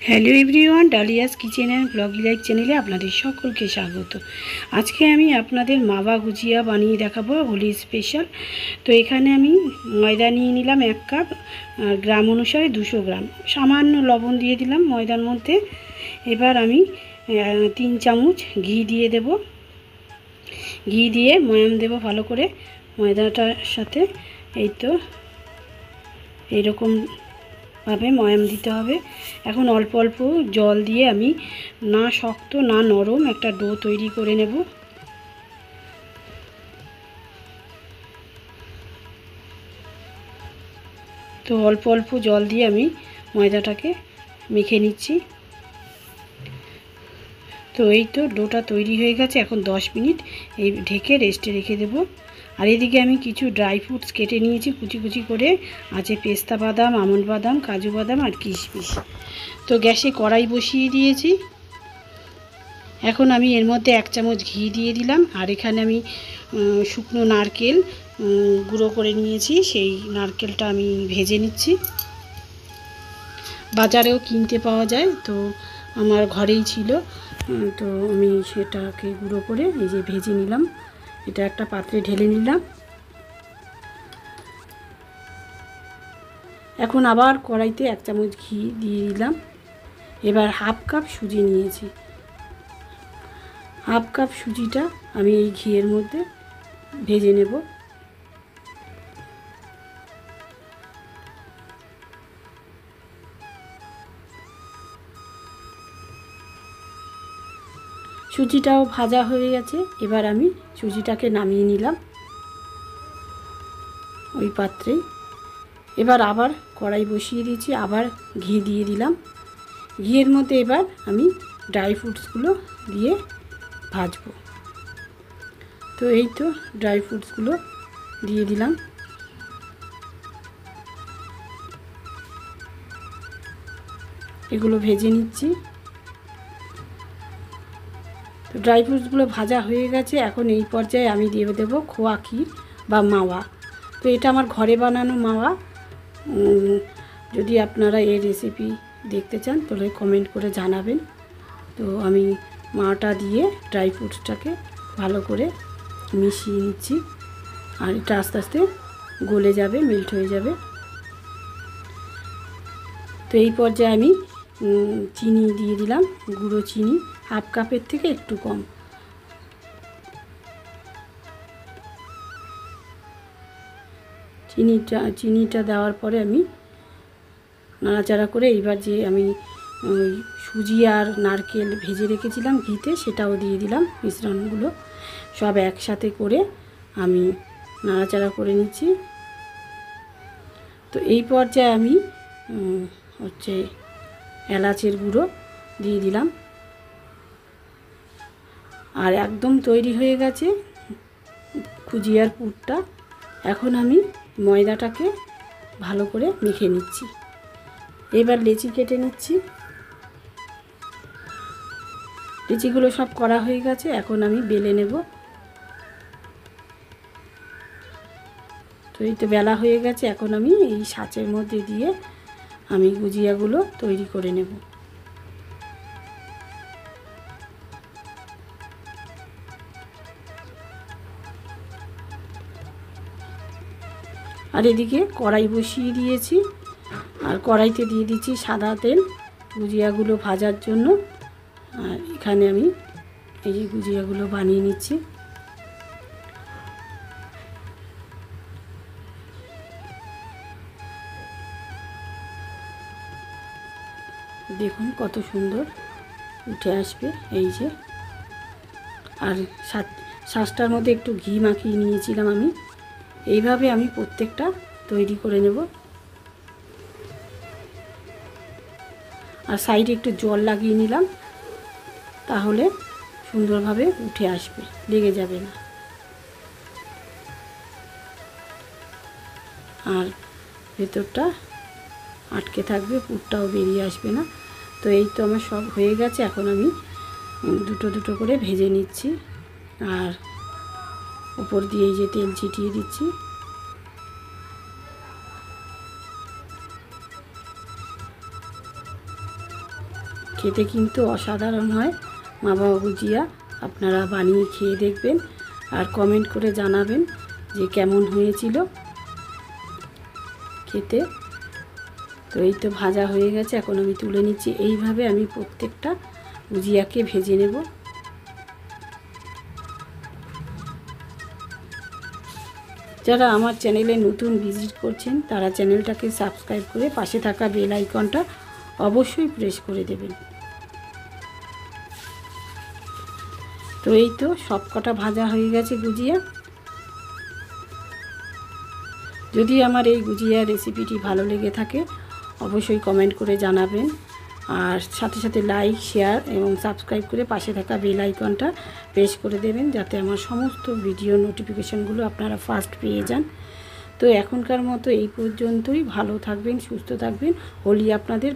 Hello everyone, Dalia's kitchen and ব্লগি like চ্যানেলে আপনাদের সকলকে স্বাগত। আজকে আমি আপনাদের মাওয়া গুজিয়া বানিয়ে দেখাবো, হোলি স্পেশাল। তো এখানে আমি ময়দা নিয়ে নিলাম 1 কাপ, আর গ্রাম অনুসারে 200 গ্রাম। সামান্য লবণ দিয়ে দিলাম ময়দার মধ্যে। এবার আমি 3 চামচ ঘি দিয়ে দেব। ঘি দিয়ে ময়াম দেব ভালো করে ময়দাটার সাথে। এই তো এইরকম ভাবে ময়াম দিতে হবে। এখন অল্প অল্প জল দিয়ে আমি না শক্ত না নরম একটা ডো তৈরি করে নেব। তো অল্প অল্প জল দিয়ে আমি ময়দাটাকে মেখে নিচ্ছি। তো এই তো ডোটা তৈরি হয়ে গেছে। এখন 10 মিনিট এই ঢেকে রেস্টে রেখে দেব। আর এদিকে আমি কিছু ড্রাই ফ্রুটস কেটে নিয়েছি কুচি কুচি করে। আছে পেস্তা বাদাম, আমন্ড বাদাম, কাজু বাদাম আর কিশমিশ। তো গ্যাসে কড়াই বসিয়ে দিয়েছি। এখন আমি এর মধ্যে 1 চামচ ঘি দিয়ে দিলাম। আর এখানে আমি শুকনো নারকেল গুঁড়ো করে নিয়েছি, সেই নারকেলটা আমি ভেজে নিচ্ছি। বাজারেও কিনতে পাওয়া যায়, তো আমার ঘরেই ছিল, তো আমি সেটাকে গুঁড়ো করে এই যে ভেজে নিলাম। এটা একটা পাত্রে ঢেলে নিলাম। এখন আবার কড়াইতে 1 চামচ ঘি দিয়ে দিলাম। এবার হাফ কাপ সুজি নিয়েছি। হাফ কাপ সুজিটা আমি এই ঘিয়ের মধ্যে ভেজে নেব। সুজিটাও ভাজা হয়ে গেছে। এবার আমি সুজিটাকে নামিয়ে নিলাম ওই পাত্রেই। এবার আবার কড়াই বসিয়ে দিয়েছি, আবার ঘি দিয়ে দিলাম। ঘিয়ের মধ্যে এবার আমি ড্রাই ফ্রুটসগুলো দিয়ে ভাজবো। তো এই তো ড্রাই ফ্রুটসগুলো দিয়ে দিলাম। এগুলো ভেজে নিচ্ছি। তো ড্রাই ফ্রুটসগুলো ভাজা হয়ে গেছে। এখন এই পর্যায়ে আমি দিয়ে দেবো খোয়া ক্ষীর বা মাওয়া। তো এটা আমার ঘরে বানানো মাওয়া। যদি আপনারা এই রেসিপি দেখতে চান তাহলে কমেন্ট করে জানাবেন। তো আমি মাওয়াটা দিয়ে ড্রাই ফ্রুটসটাকে ভালো করে মিশিয়ে নিচ্ছি। আর এটা আস্তে আস্তে গলে যাবে, মেল্ট হয়ে যাবে। তো এই পর্যায়ে আমি চিনি দিয়ে দিলাম, গুঁড়ো চিনি, হাফ কাপের থেকে একটু কম। চিনিটা দেওয়ার পরে আমি নাড়াচাড়া করে এইবার যে আমি ওই সুজি আর নারকেল ভেজে রেখেছিলাম ঘিতে, সেটাও দিয়ে দিলাম। মিশ্রণগুলো সব একসাথে করে আমি নাড়াচাড়া করে নিচ্ছি। তো এই পর্যায়ে আমি হচ্ছে এলাচের গুঁড়ো দিয়ে দিলাম। আর একদম তৈরি হয়ে গেছে গুজিয়ার পুরটা। এখন আমি ময়দাটাকে ভালো করে মেখে নিচ্ছি। এবার লেচি কেটে নিচ্ছি। লেচিগুলো সব করা হয়ে গেছে। এখন আমি বেলে নেব। তো এই তো বেলা হয়ে গেছে। এখন আমি এই ছাঁচের মধ্যে দিয়ে আমি গুজিয়াগুলো তৈরি করে নেব। আর এদিকে কড়াই বসিয়ে দিয়েছি। আর কড়াইতে দিয়ে দিচ্ছি সাদা তেল গুজিয়াগুলো ভাজার জন্য। আর এখানে আমি এই যে গুজিয়াগুলো বানিয়ে নিচ্ছি। দেখুন কত সুন্দর উঠে আসবে এই যে। আর শাঁসটার মধ্যে একটু ঘি মাখিয়ে নিয়েছিলাম আমি। এইভাবে আমি প্রত্যেকটা তৈরি করে নেব। আর সাইডে একটু জল লাগিয়ে নিলাম, তাহলে সুন্দরভাবে উঠে আসবে, লেগে যাবে না। আর ভেতরটা আটকে থাকবে, পুরটাও বেরিয়ে আসবে না। তো এই তো আমার সব হয়ে গেছে। এখন আমি দুটো দুটো করে ভেজে নিচ্ছি। আর উপর দিয়ে এই যে তেল ছিটিয়ে দিচ্ছি। খেতে কিন্তু অসাধারণ হয় মাভা গুজিয়া। আপনারা বানিয়ে খেয়ে দেখবেন আর কমেন্ট করে জানাবেন যে কেমন হয়েছিল খেতে। তো এই তো ভাজা হয়ে গেছে, এখন আমি তুলে নিচ্ছি। এইভাবে আমি প্রত্যেকটা গুজিয়াকে ভেজে নেব। যারা আমার চ্যানেলে নতুন ভিজিট করছেন তারা চ্যানেলটাকে সাবস্ক্রাইব করে পাশে থাকা বেল আইকনটা অবশ্যই প্রেস করে দেবেন। তো এই তো সব কটা ভাজা হয়ে গেছে গুজিয়া। যদি আমার এই গুজিয়া রেসিপিটি ভালো লেগে থাকে অবশ্যই কমেন্ট করে জানাবেন, আর সাথে সাথে লাইক, শেয়ার এবং সাবস্ক্রাইব করে পাশে থাকা বেল আইকনটা প্রেস করে দেবেন, যাতে আমার সমস্ত ভিডিও নোটিফিকেশনগুলো আপনারা ফার্স্ট পেয়ে যান। তো এখনকার মতো এই পর্যন্তই। ভালো থাকবেন, সুস্থ থাকবেন। হোলি আপনাদের